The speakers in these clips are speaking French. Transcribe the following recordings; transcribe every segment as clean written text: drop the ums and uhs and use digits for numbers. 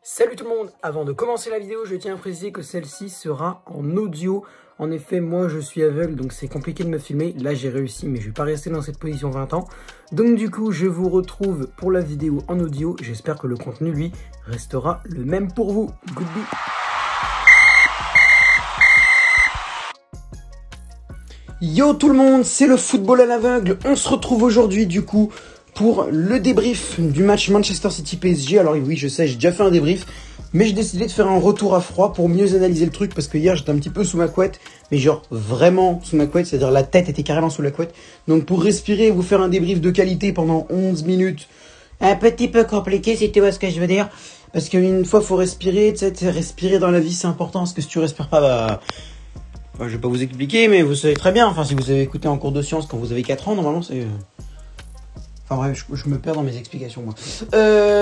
Salut tout le monde, avant de commencer la vidéo, je tiens à préciser que celle-ci sera en audio. En effet, moi je suis aveugle, donc c'est compliqué de me filmer. Là j'ai réussi, mais je vais pas rester dans cette position 20 ans. Donc du coup, je vous retrouve pour la vidéo en audio. J'espère que le contenu, lui, restera le même pour vous. Goodbye. Yo tout le monde, c'est le football à l'aveugle. On se retrouve aujourd'hui du coup pour le débrief du match Manchester City PSG. Alors oui, je sais, j'ai déjà fait un débrief, mais j'ai décidé de faire un retour à froid pour mieux analyser le truc, parce que hier j'étais un petit peu sous ma couette, mais genre vraiment sous ma couette, c'est-à-dire la tête était carrément sous la couette. Donc pour respirer et vous faire un débrief de qualité pendant 11 minutes, un petit peu compliqué si tu vois ce que je veux dire, parce qu'une fois faut respirer, tu sais, respirer dans la vie c'est important, parce que si tu respires pas, je vais pas vous expliquer, mais vous savez très bien, enfin si vous avez écouté en cours de sciences quand vous avez 4 ans, normalement c'est... Enfin bref, je me perds dans mes explications moi.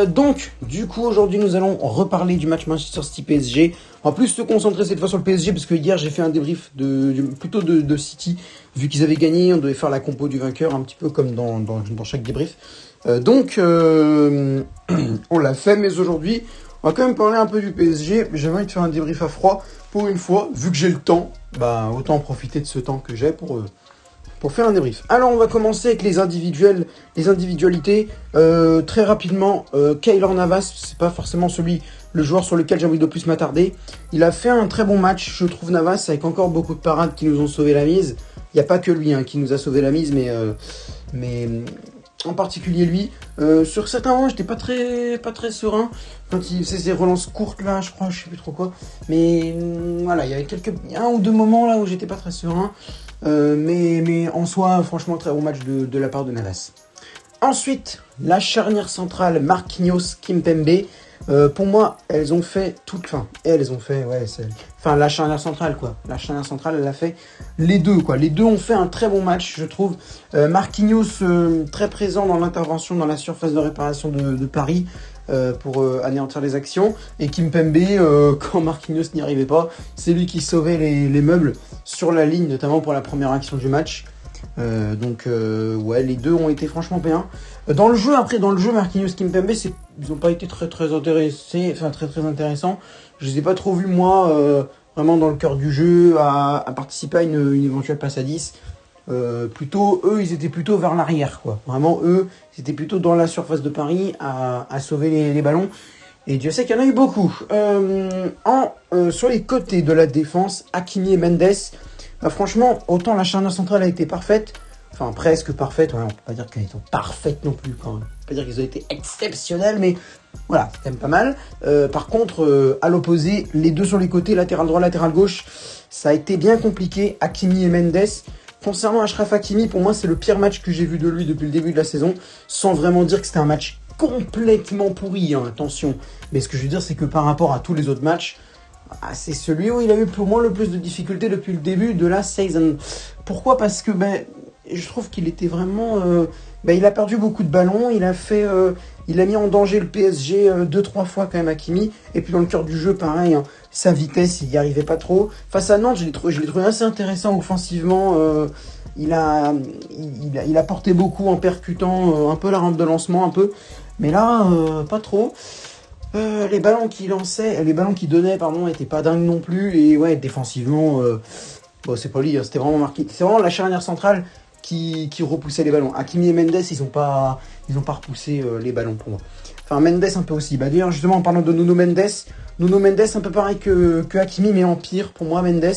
Donc, du coup, aujourd'hui, nous allons reparler du match Manchester City PSG. En plus, se concentrer cette fois sur le PSG, parce que hier, j'ai fait un débrief plutôt de City. Vu qu'ils avaient gagné, on devait faire la compo du vainqueur, un petit peu comme dans chaque débrief. Donc, on l'a fait, mais aujourd'hui, on va quand même parler un peu du PSG. J'avais envie de faire un débrief à froid pour une fois. Vu que j'ai le temps, autant en profiter de ce temps que j'ai pour faire un débrief. Alors on va commencer avec les individualités. Très rapidement, Keylor Navas, c'est pas forcément le joueur sur lequel j'ai envie de plus m'attarder. Il a fait un très bon match, je trouve, Navas, avec encore beaucoup de parades qui nous ont sauvé la mise. Il n'y a pas que lui qui nous a sauvé la mise, mais en particulier lui. Sur certains moments, j'étais pas très serein. Quand il faisait ses relances courtes là, je crois, je sais plus trop quoi. Mais voilà, il y avait un ou deux moments là où j'étais pas très serein. Mais en soi, franchement, très bon match de la part de Navas. Ensuite, la charnière centrale Marquinhos, Kimpembe. Pour moi, elles ont fait la charnière centrale, quoi. La charnière centrale, elle a fait les deux, quoi. Les deux ont fait un très bon match, je trouve. Marquinhos, très présent dans l'intervention dans la surface de réparation de Paris. Pour anéantir les actions, et Kimpembe, quand Marquinhos n'y arrivait pas, c'est lui qui sauvait les meubles sur la ligne, notamment pour la première action du match. Les deux ont été franchement bien. Dans le jeu, Marquinhos, Kimpembe, ils n'ont pas été très intéressants. Je les ai pas trop vus, moi, vraiment dans le cœur du jeu, à participer à une éventuelle passe à 10. Ils étaient plutôt vers l'arrière, quoi. Vraiment, c'était plutôt dans la surface de Paris à sauver les ballons. Et Dieu sait qu'il y en a eu beaucoup. Sur les côtés de la défense, Hakimi et Mendes, franchement, autant la charnière centrale a été parfaite, enfin presque parfaite, on peut pas dire qu'elles sont parfaites non plus quand même. On peut pas dire qu'ils ont été exceptionnels, mais voilà, c'est quand même pas mal. Par contre, à l'opposé, les deux sur les côtés, latéral droit, latéral gauche, ça a été bien compliqué, Hakimi et Mendes. Concernant Achraf Hakimi, pour moi, c'est le pire match que j'ai vu de lui depuis le début de la saison, sans vraiment dire que c'était un match complètement pourri, attention. Mais ce que je veux dire, c'est que par rapport à tous les autres matchs, c'est celui où il a eu pour moi le plus de difficultés depuis le début de la saison. Pourquoi ? Parce que je trouve qu'il était vraiment... il a perdu beaucoup de ballons, il a mis en danger le PSG 2-3 fois quand même, Hakimi. Et puis dans le cœur du jeu, pareil, sa vitesse, il n'y arrivait pas trop. Face à Nantes, je l'ai trouvé assez intéressant offensivement. Il a porté beaucoup en percutant un peu la rampe de lancement, un peu. Mais là, pas trop. Les ballons qu'il lançait, les ballons qu'il donnait, étaient pas dingues non plus. Et ouais, défensivement, c'est pas lui, c'était vraiment marqué. C'est vraiment la charnière centrale qui repoussait les ballons. Hakimi et Mendes, ils ont pas repoussé les ballons pour moi. Enfin, Mendes un peu aussi. D'ailleurs, justement, en parlant de Nuno Mendes un peu pareil que Hakimi, mais en pire. Pour moi, Mendes,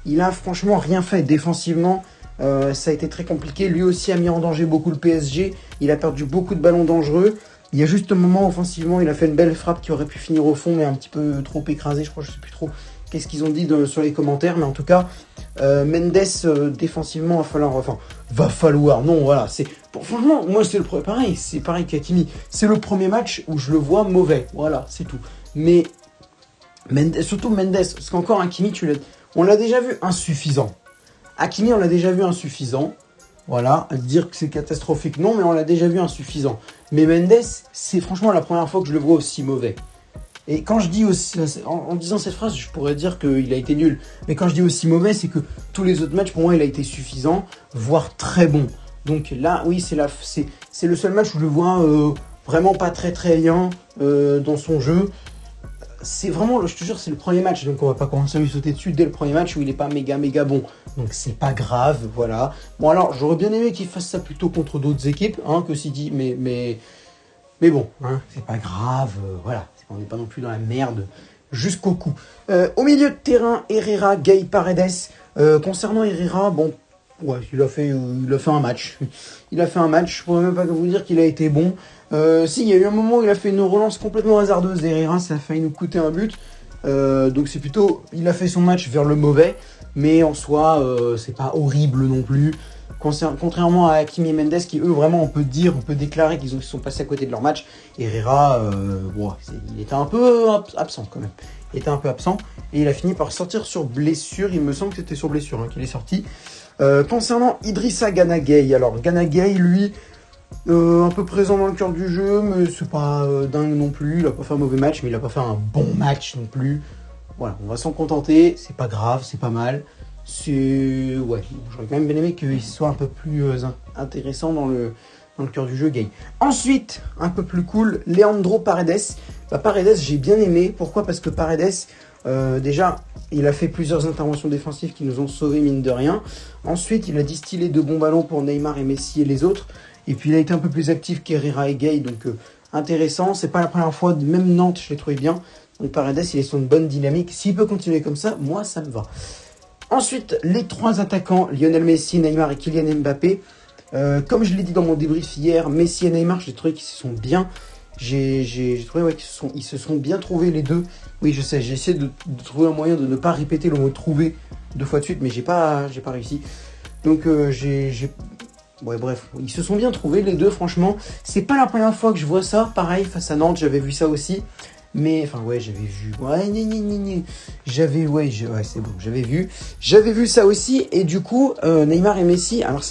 il a franchement rien fait défensivement. Ça a été très compliqué. Lui aussi a mis en danger beaucoup le PSG. Il a perdu beaucoup de ballons dangereux. Il y a juste un moment, offensivement, il a fait une belle frappe qui aurait pu finir au fond, mais un petit peu trop écrasé, je crois, je sais plus trop qu'est-ce qu'ils ont dit sur les commentaires, mais en tout cas, Mendes, défensivement, franchement, moi, c'est pareil qu'Hakimi. C'est le premier match où je le vois mauvais, voilà, c'est tout. Mais, surtout Mendes, parce qu'encore Hakimi, on l'a déjà vu insuffisant. Hakimi, on l'a déjà vu insuffisant. Voilà, dire que c'est catastrophique, non, mais on l'a déjà vu insuffisant. Mais Mendes, c'est franchement la première fois que je le vois aussi mauvais. Et quand je dis aussi, en disant cette phrase, je pourrais dire qu'il a été nul. Mais quand je dis aussi mauvais, c'est que tous les autres matchs, pour moi, il a été suffisant, voire très bon. Donc là, oui, c'est le seul match où je le vois vraiment pas très bien dans son jeu. c'est vraiment, je te jure, c'est le premier match, donc on va pas commencer à lui sauter dessus dès le premier match où il est pas méga bon. Donc c'est pas grave, voilà. Bon alors, j'aurais bien aimé qu'il fasse ça plutôt contre d'autres équipes, hein, que City, mais bon, hein, c'est pas grave, voilà. On n'est pas non plus dans la merde jusqu'au cou. Au milieu de terrain, Herrera, Gay, Paredes. Concernant Herrera, bon, ouais, il a fait un match. Il a fait un match, je pourrais même pas vous dire qu'il a été bon. Si, il y a eu un moment où il a fait une relance complètement hasardeuse. Herrera, ça a failli nous coûter un but. Donc c'est plutôt, il a fait son match vers le mauvais, mais en soi, c'est pas horrible non plus. Contrairement à Hakimi et Mendes, qui eux vraiment on peut déclarer qu'ils sont passés à côté de leur match. Herrera, il était un peu absent quand même. Il était un peu absent et il a fini par sortir sur blessure. Il me semble que c'était sur blessure qu'il est sorti. Concernant Idrissa Gana Gueye, alors Gana Gueye, lui, un peu présent dans le cœur du jeu, mais c'est pas dingue non plus. Il a pas fait un mauvais match, mais il a pas fait un bon match non plus. Voilà, on va s'en contenter. C'est pas grave, c'est pas mal. Ouais, j'aurais quand même bien aimé qu'il soit un peu plus intéressant dans le cœur du jeu, Gay. Ensuite, un peu plus cool, Leandro Paredes. Paredes, j'ai bien aimé. Pourquoi ? Parce que Paredes, déjà, il a fait plusieurs interventions défensives qui nous ont sauvés, mine de rien. Ensuite, il a distillé de bons ballons pour Neymar et Messi et les autres. Et puis, il a été un peu plus actif qu'Herrera et Gay, donc intéressant. C'est pas la première fois, même Nantes, je l'ai trouvé bien. Donc Paredes, il est sur une bonne dynamique. S'il peut continuer comme ça, moi, ça me va. Ensuite, les trois attaquants, Lionel Messi, Neymar et Kylian Mbappé. Comme je l'ai dit dans mon débrief hier, Messi et Neymar, j'ai trouvé qu'ils se sont bien. J'ai trouvé qu'ils se sont bien trouvés les deux. Oui, je sais, j'ai essayé de trouver un moyen de ne pas répéter le mot trouver 2 fois de suite, mais j'ai pas réussi. Donc ouais, bref, ils se sont bien trouvés les deux, franchement. C'est pas la première fois que je vois ça. Pareil, face à Nantes, j'avais vu ça aussi. Mais, enfin, ouais, j'avais vu. Ouais, c'est bon, j'avais vu ça aussi. Et du coup, Neymar et Messi, alors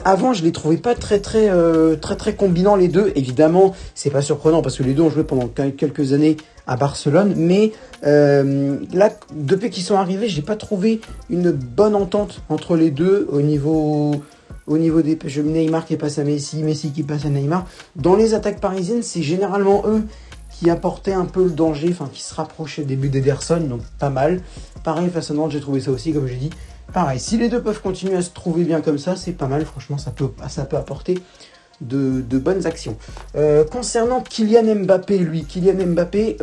avant, je les trouvais pas très combinants les deux. Évidemment, c'est pas surprenant parce que les deux ont joué pendant quelques années à Barcelone. Mais là, depuis qu'ils sont arrivés, j'ai pas trouvé une bonne entente entre les deux au niveau des Neymar qui passe à Messi, Messi qui passe à Neymar. Dans les attaques parisiennes, c'est généralement eux qui apportait un peu le danger, enfin qui se rapprochait des buts d'Ederson, donc pas mal. Pareil, face à Nantes, j'ai trouvé ça aussi, comme j'ai dit. Pareil, si les deux peuvent continuer à se trouver bien comme ça, c'est pas mal, franchement, ça peut apporter de bonnes actions. Concernant Kylian Mbappé,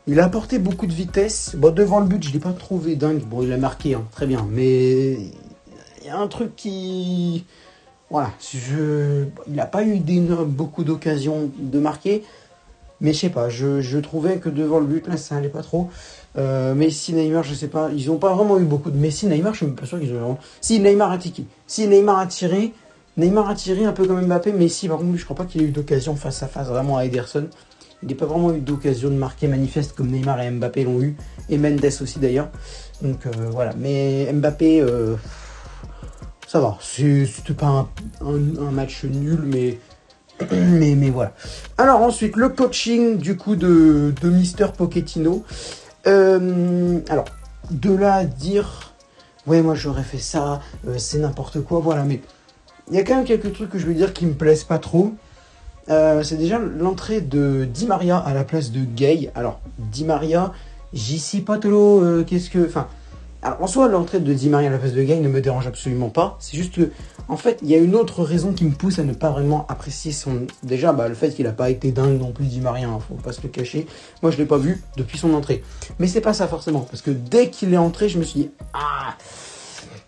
il a apporté beaucoup de vitesse. Bon, devant le but, je ne l'ai pas trouvé dingue. Bon, il a marqué, hein, très bien, mais il y a un truc qui... Voilà, il n'a pas eu beaucoup d'occasions de marquer, mais je sais pas, je trouvais que devant le but, là, ça allait pas trop. Messi, Neymar, je sais pas, ils n'ont pas vraiment eu beaucoup de... Messi, Neymar, je suis même pas sûr qu'ils ont vraiment... Si, Neymar a tiré un peu comme Mbappé, Messi, par contre, je crois pas qu'il ait eu d'occasion face à face vraiment à Ederson. Il n'a pas vraiment eu d'occasion de marquer manifeste comme Neymar et Mbappé l'ont eu, et Mendes aussi d'ailleurs. Donc voilà, mais Mbappé... ça va, c'était pas un match nul, mais voilà. Alors ensuite, le coaching du coup de Mister Pochettino. Alors, de là à dire, ouais, moi j'aurais fait ça, c'est n'importe quoi, voilà, mais il y a quand même quelques trucs que je veux dire qui me plaisent pas trop. C'est déjà l'entrée de Di Maria à la place de Gay. Alors, Di Maria, j'y sais pas trop, enfin... Alors, en soi, l'entrée de Di Maria à la place de Gay ne me dérange absolument pas. C'est juste que, en fait, il y a une autre raison qui me pousse à ne pas vraiment apprécier son... Déjà, le fait qu'il n'a pas été dingue non plus, Di Maria, hein, faut pas se le cacher. Moi, je l'ai pas vu depuis son entrée. Mais c'est pas ça forcément, parce que dès qu'il est entré, je me suis dit, ah...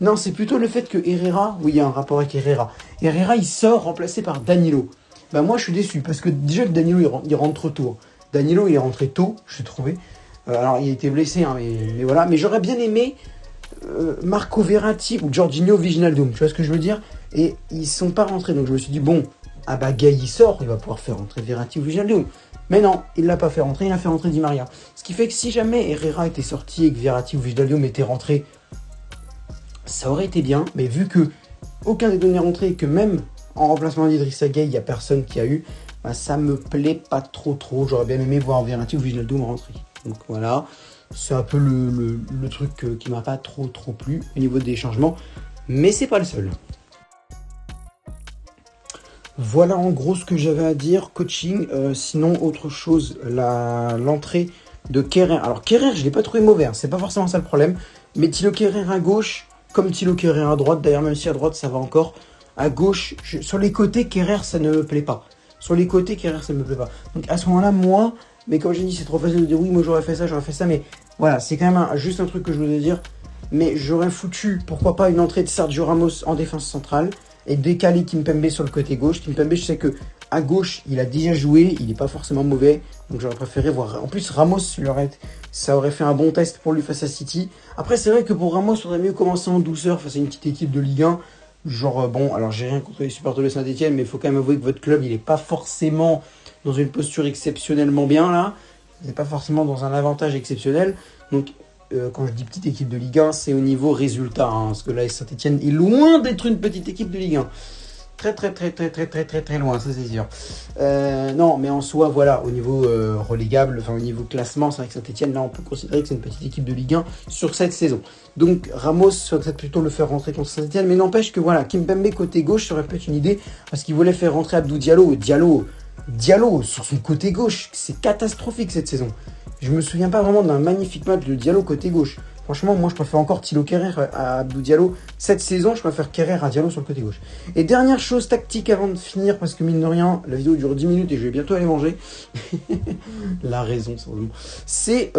Non, c'est plutôt le fait que Herrera... Oui, il y a un rapport avec Herrera. Herrera, il sort remplacé par Danilo. Moi, je suis déçu, parce que déjà, Danilo, il rentre tôt. Danilo, il est rentré tôt, je trouvé. Alors, il a été blessé, hein, mais voilà. Mais j'aurais bien aimé Marco Verratti ou Jorginho Wijnaldum. Tu vois ce que je veux dire ? Et ils sont pas rentrés. Donc, je me suis dit, bon, Gay, il sort, il va pouvoir faire rentrer Verratti ou Wijnaldum. Mais non, il l'a pas fait rentrer, il a fait rentrer Di Maria. Ce qui fait que si jamais Herrera était sorti et que Verratti ou Wijnaldum était rentré, ça aurait été bien. Mais vu que aucun des deux n'est rentré et que même en remplacement d'Idrissa Gueye, il n'y a personne qui a eu, ça me plaît pas trop. J'aurais bien aimé voir Verratti ou Wijnaldum rentrer. Donc voilà, c'est un peu le truc qui m'a pas trop plu au niveau des changements, mais c'est pas le seul. Voilà en gros ce que j'avais à dire, coaching. Sinon, autre chose, l'entrée de Kerrer. Alors Kerrer, je ne l'ai pas trouvé mauvais, hein, c'est pas forcément ça le problème. Mais Thilo Kerrer à gauche, comme Thilo Kerrer à droite, d'ailleurs même si à droite ça va encore, à gauche, sur les côtés, Kerrer ça ne me plaît pas. Sur les côtés, Kerrer ça ne me plaît pas. Donc à ce moment-là, moi, mais comme j'ai dit, c'est trop facile de dire oui, moi j'aurais fait ça, mais voilà, c'est quand même juste un truc que je voulais dire. Mais j'aurais foutu, pourquoi pas, une entrée de Sergio Ramos en défense centrale et décaler Kimpembe sur le côté gauche. Kimpembe, je sais que à gauche, il a déjà joué, il n'est pas forcément mauvais, donc j'aurais préféré voir. En plus, Ramos, ça aurait fait un bon test pour lui face à City. Après, c'est vrai que pour Ramos, il faudrait mieux commencer en douceur face à une petite équipe de Ligue 1. Genre, bon, alors j'ai rien contre les supporters de Saint-Etienne, mais il faut quand même avouer que votre club, il n'est pas forcément dans une posture exceptionnellement bien là. Il n'est pas forcément dans un avantage exceptionnel. Donc, quand je dis petite équipe de Ligue 1, c'est au niveau résultat. Hein, parce que là, Saint-Etienne est loin d'être une petite équipe de Ligue 1. Très loin, ça c'est sûr. Non, mais en soi, voilà, au niveau relégable, enfin au niveau classement, c'est vrai que Saint-Etienne, là, on peut considérer que c'est une petite équipe de Ligue 1 sur cette saison. Donc Ramos, ça va peut-être plutôt le faire rentrer contre Saint-Etienne, mais n'empêche que voilà, Kimpembe côté gauche serait peut-être une idée, parce qu'il voulait faire rentrer Abdou Diallo. Diallo sur son côté gauche, c'est catastrophique cette saison. Je me souviens pas vraiment d'un magnifique match de Diallo côté gauche. Franchement, moi, je préfère encore Thilo Kerrer à Abdou Diallo. Cette saison, je préfère Kerrer à Diallo sur le côté gauche. Et dernière chose tactique avant de finir, parce que mine de rien, la vidéo dure 10 minutes et je vais bientôt aller manger. La raison, c'est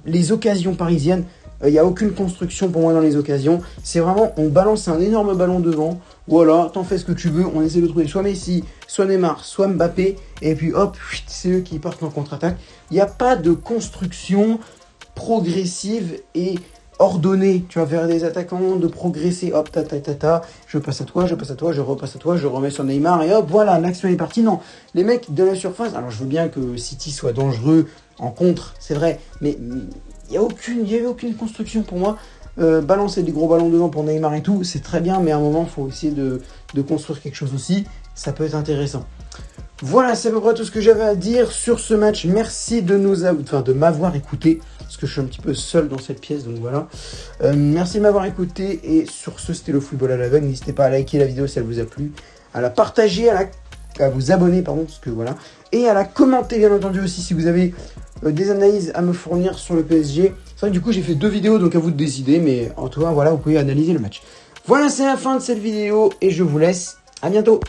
les occasions parisiennes. Il n'y a aucune construction pour moi dans les occasions. C'est vraiment, on balance un énorme ballon devant. Voilà, t'en fais ce que tu veux. On essaie de trouver soit Messi, soit Neymar, soit Mbappé. Et puis hop, c'est eux qui partent en contre-attaque. Il n'y a pas de construction progressive et ordonnée, tu vas vers des attaquants, de progresser, hop, je passe à toi, je repasse à toi, je remets sur Neymar, et hop, voilà, l'action est partie. Non, les mecs de la surface, alors je veux bien que City soit dangereux en contre, c'est vrai, mais il n'y avait aucune construction pour moi. Balancer des gros ballons devant pour Neymar et tout, c'est très bien, mais à un moment, il faut essayer de construire quelque chose aussi, ça peut être intéressant. Voilà, c'est à peu près tout ce que j'avais à dire sur ce match. Merci de m'avoir écouté, parce que je suis un petit peu seul dans cette pièce, donc voilà. Merci de m'avoir écouté, et sur ce, c'était le football à l'aveugle. N'hésitez pas à liker la vidéo si elle vous a plu, à la partager, à vous abonner, pardon, parce que voilà, et à la commenter, bien entendu, aussi, si vous avez des analyses à me fournir sur le PSG. C'est vrai que du coup, j'ai fait 2 vidéos, donc à vous de décider, mais en tout cas, voilà, vous pouvez analyser le match. Voilà, c'est la fin de cette vidéo, et je vous laisse. À bientôt.